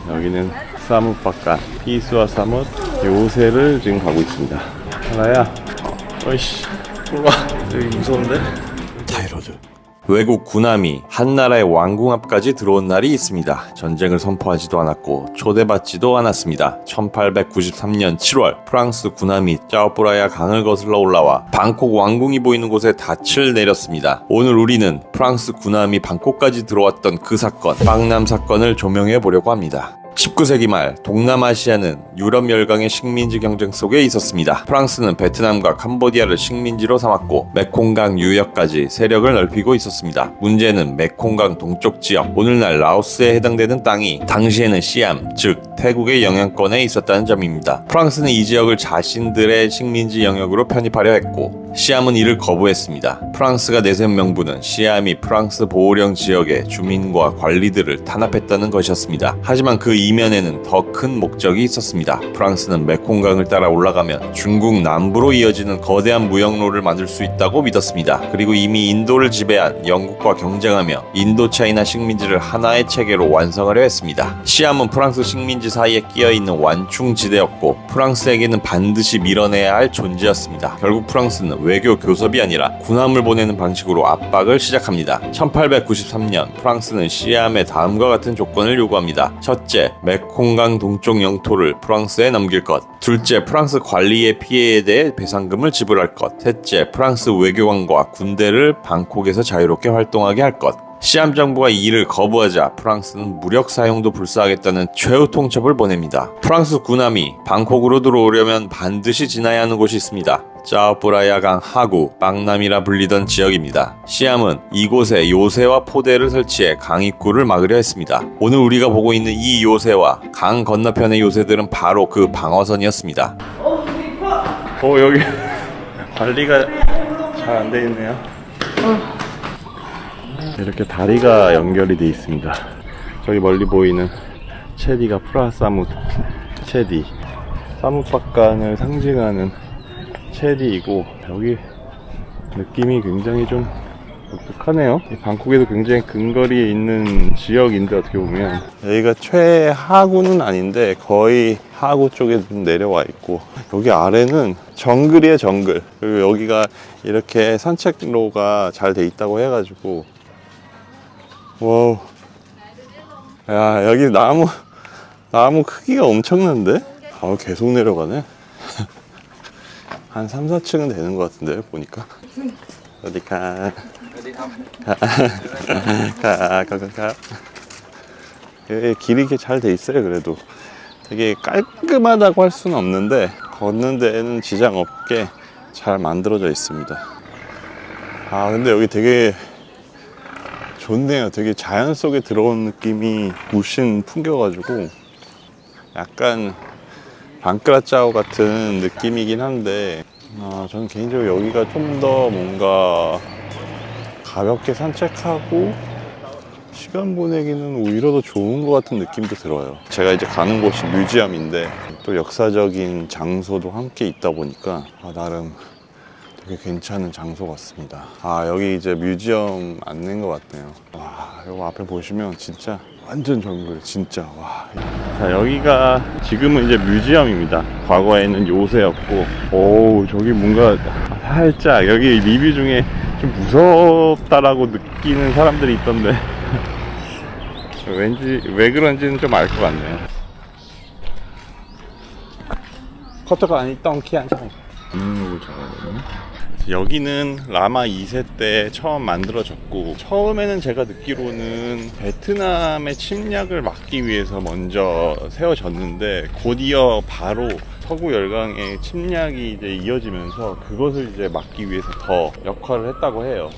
여기는 사뭇바깥 피수와 사뭇 요새를 지금 가고 있습니다. 하나야, 어이씨, 올라. 여기 무서운데? 타이로드. 외국 군함이 한나라의 왕궁 앞까지 들어온 날이 있습니다. 전쟁을 선포하지도 않았고 초대받지도 않았습니다. 1893년 7월 프랑스 군함이 짜오프라야 강을 거슬러 올라와 방콕 왕궁이 보이는 곳에 닻을 내렸습니다. 오늘 우리는 프랑스 군함이 방콕까지 들어왔던 그 사건, 빵남 사건을 조명해 보려고 합니다. 19세기 말 동남아시아는 유럽 열강의 식민지 경쟁 속에 있었습니다. 프랑스는 베트남과 캄보디아를 식민지로 삼았고 메콩강 유역까지 세력을 넓히고 있었습니다. 문제는 메콩강 동쪽 지역, 오늘날 라오스에 해당되는 땅이 당시에는 시암, 즉 태국의 영향권에 있었다는 점입니다. 프랑스는 이 지역을 자신들의 식민지 영역으로 편입하려 했고 시암은 이를 거부했습니다. 프랑스가 내세운 명분은 시암이 프랑스 보호령 지역의 주민과 관리들을 탄압했다는 것이었습니다. 하지만 그 이면에는 더 큰 목적이 있었습니다. 프랑스는 메콩강을 따라 올라가면 중국 남부로 이어지는 거대한 무역로를 만들 수 있다고 믿었습니다. 그리고 이미 인도를 지배한 영국과 경쟁하며 인도차이나 식민지를 하나의 체계로 완성하려 했습니다. 시암은 프랑스 식민지 사이에 끼어있는 완충지대였고 프랑스에게는 반드시 밀어내야 할 존재였습니다. 결국 프랑스는 외교 교섭이 아니라 군함을 보내는 방식으로 압박을 시작합니다. 1893년 프랑스는 시암에 다음과 같은 조건을 요구합니다. 첫째, 메콩강 동쪽 영토를 프랑스에 넘길 것. 둘째, 프랑스 관리의 피해에 대해 배상금을 지불할 것. 셋째, 프랑스 외교관과 군대를 방콕에서 자유롭게 활동하게 할 것. 시암 정부가 이 일을 거부하자 프랑스는 무력 사용도 불사하겠다는 최후 통첩을 보냅니다. 프랑스 군함이 방콕으로 들어오려면 반드시 지나야 하는 곳이 있습니다. 짜오프라야강 하구, 빵남이라 불리던 지역입니다. 시암은 이곳에 요새와 포대를 설치해 강 입구를 막으려 했습니다. 오늘 우리가 보고 있는 이 요새와 강 건너편의 요새들은 바로 그 방어선이었습니다. 여기 관리가 잘 안 돼 있네요. 이렇게 다리가 연결이 돼 있습니다. 저기 멀리 보이는 체디가 프라사뭇 체디, 사뭇바간을 상징하는 체디이고, 여기 느낌이 굉장히 좀 독특하네요. 방콕에도 굉장히 근거리에 있는 지역인데 어떻게 보면 여기가 최하구는 아닌데 거의 하구 쪽에 좀 내려와 있고, 여기 아래는 정글이에요, 정글. 그리고 여기가 이렇게 산책로가 잘 돼 있다고 해가지고, 와우, 야, 여기 나무 크기가 엄청난데? 계속 내려가네. 한 3, 4층은 되는 것 같은데 보니까. 어디 가. 여기 길이 이렇게 잘 돼 있어요. 그래도 되게 깔끔하다고 할 수는 없는데 걷는 데에는 지장 없게 잘 만들어져 있습니다. 근데 여기 되게 좋네요. 되게 자연 속에 들어온 느낌이 물씬 풍겨가지고 약간 방크라짜오 같은 느낌이긴 한데, 저는 개인적으로 여기가 좀 더 뭔가 가볍게 산책하고 시간 보내기는 오히려 더 좋은 것 같은 느낌도 들어요. 제가 이제 가는 곳이 뮤지엄인데 또 역사적인 장소도 함께 있다 보니까 나름 되게 괜찮은 장소 같습니다. 여기 이제 뮤지엄 안내인 것 같네요. 이거 앞에 보시면 진짜 완전 정글, 진짜. 자, 여기가 지금은 이제 뮤지엄입니다. 과거에는 요새였고, 저기 뭔가 살짝 여기 리뷰 중에 좀 무섭다라고 느끼는 사람들이 있던데 왠지 왜 그런지는 좀 알 것 같네요. 커터가 아니 덩키한 여기는 라마 2세 때 처음 만들어졌고, 처음에는 제가 듣기로는 베트남의 침략을 막기 위해서 먼저 세워졌는데 곧이어 바로 서구 열강의 침략이 이제 이어지면서 그것을 이제 막기 위해서 더 역할을 했다고 해요.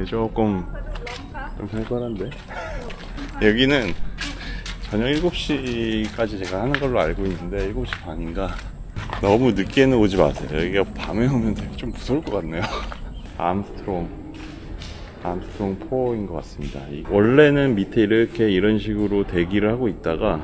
조금 좀 살벌한데. 여기는 저녁 7시까지 제가 하는 걸로 알고 있는데 7시 반인가. 너무 늦게는 오지 마세요. 여기가 밤에 오면 되게 좀 무서울 것 같네요. 암스트롱 4인 것 같습니다. 원래는 밑에 이렇게 이런 식으로 대기를 하고 있다가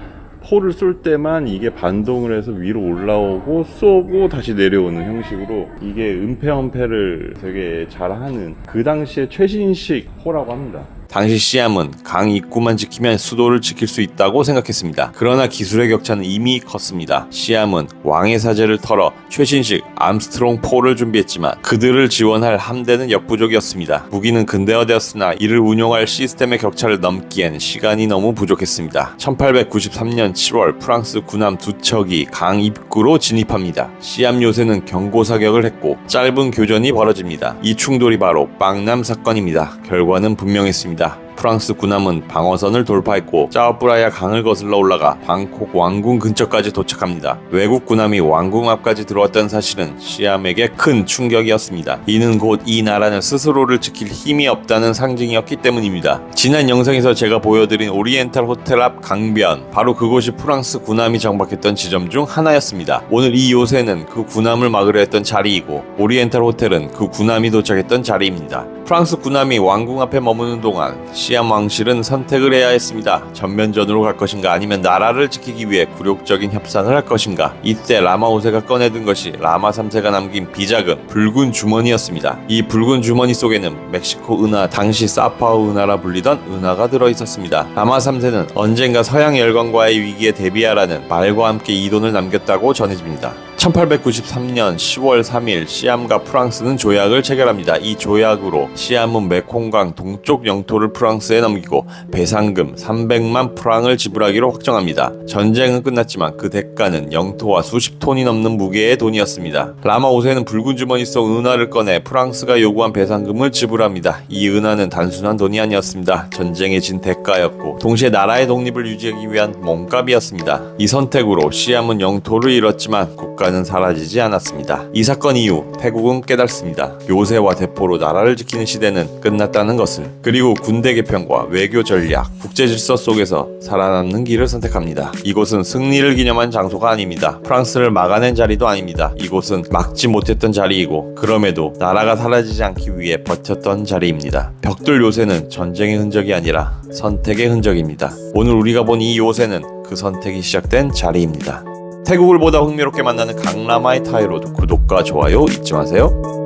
포를 쏠 때만 이게 반동을 해서 위로 올라오고 쏘고 다시 내려오는 형식으로, 이게 은폐 은폐를 되게 잘하는 그 당시에 최신식 포라고 합니다. 당시 시암은 강 입구만 지키면 수도를 지킬 수 있다고 생각했습니다. 그러나 기술의 격차는 이미 컸습니다. 시암은 왕의 사제를 털어 최신식 암스트롱 4를 준비했지만 그들을 지원할 함대는 역부족이었습니다. 무기는 근대화되었으나 이를 운용할 시스템의 격차를 넘기엔 시간이 너무 부족했습니다. 1893년 7월 프랑스 군함 2척이 강 입구로 진입합니다. 시암 요새는 경고 사격을 했고 짧은 교전이 벌어집니다. 이 충돌이 바로 빵남 사건입니다. 결과는 분명했습니다. 프랑스 군함은 방어선을 돌파했고 짜오프라야 강을 거슬러 올라가 방콕 왕궁 근처까지 도착합니다. 외국 군함이 왕궁 앞까지 들어왔다는 사실은 시암에게 큰 충격이었습니다. 이는 곧 이 나라는 스스로를 지킬 힘이 없다는 상징이었기 때문입니다. 지난 영상에서 제가 보여드린 오리엔탈 호텔 앞 강변, 바로 그곳이 프랑스 군함이 정박했던 지점 중 하나였습니다. 오늘 이 요새는 그 군함을 막으려 했던 자리이고 오리엔탈 호텔은 그 군함이 도착했던 자리입니다. 프랑스 군함이 왕궁 앞에 머무는 동안 시암 왕실은 선택을 해야 했습니다. 전면전으로 갈 것인가 아니면 나라를 지키기 위해 굴욕적인 협상을 할 것인가. 이때 라마 5세가 꺼내든 것이 라마 3세가 남긴 비자금 붉은 주머니였습니다. 이 붉은 주머니 속에는 멕시코 은하, 당시 사파오 은하라 불리던 은하가 들어있었습니다. 라마 3세는 언젠가 서양 열강과의 위기에 대비하라는 말과 함께 이 돈을 남겼다고 전해집니다. 1893년 10월 3일 시암과 프랑스는 조약을 체결합니다. 이 조약으로 시암은 메콩강 동쪽 영토를 프랑스에 넘기고 배상금 300만 프랑을 지불하기로 확정합니다. 전쟁은 끝났지만 그 대가는 영토와 수십 톤이 넘는 무게의 돈이었습니다. 라마 5세는 붉은 주머니 속 은하를 꺼내 프랑스가 요구한 배상금을 지불합니다. 이 은하는 단순한 돈이 아니었습니다. 전쟁에 진 대가였고 동시에 나라의 독립을 유지하기 위한 몸값이었습니다. 이 선택으로 시암은 영토를 잃었지만 국가는 사라지지 않았습니다. 이 사건 이후 태국은 깨닫습니다. 요새와 대포로 나라를 지키는 시대는 끝났다는 것을. 그리고 군대 개편과 외교 전략, 국제 질서 속에서 살아남는 길을 선택합니다. 이곳은 승리를 기념한 장소가 아닙니다. 프랑스를 막아낸 자리도 아닙니다. 이곳은 막지 못했던 자리이고 그럼에도 나라가 사라지지 않기 위해 버텼던 자리입니다. 벽돌 요새는 전쟁의 흔적이 아니라 선택의 흔적입니다. 오늘 우리가 본 이 요새는 그 선택이 시작된 자리입니다. 태국을 보다 흥미롭게 만나는 강라마의 타이로드 구독과 좋아요 잊지 마세요.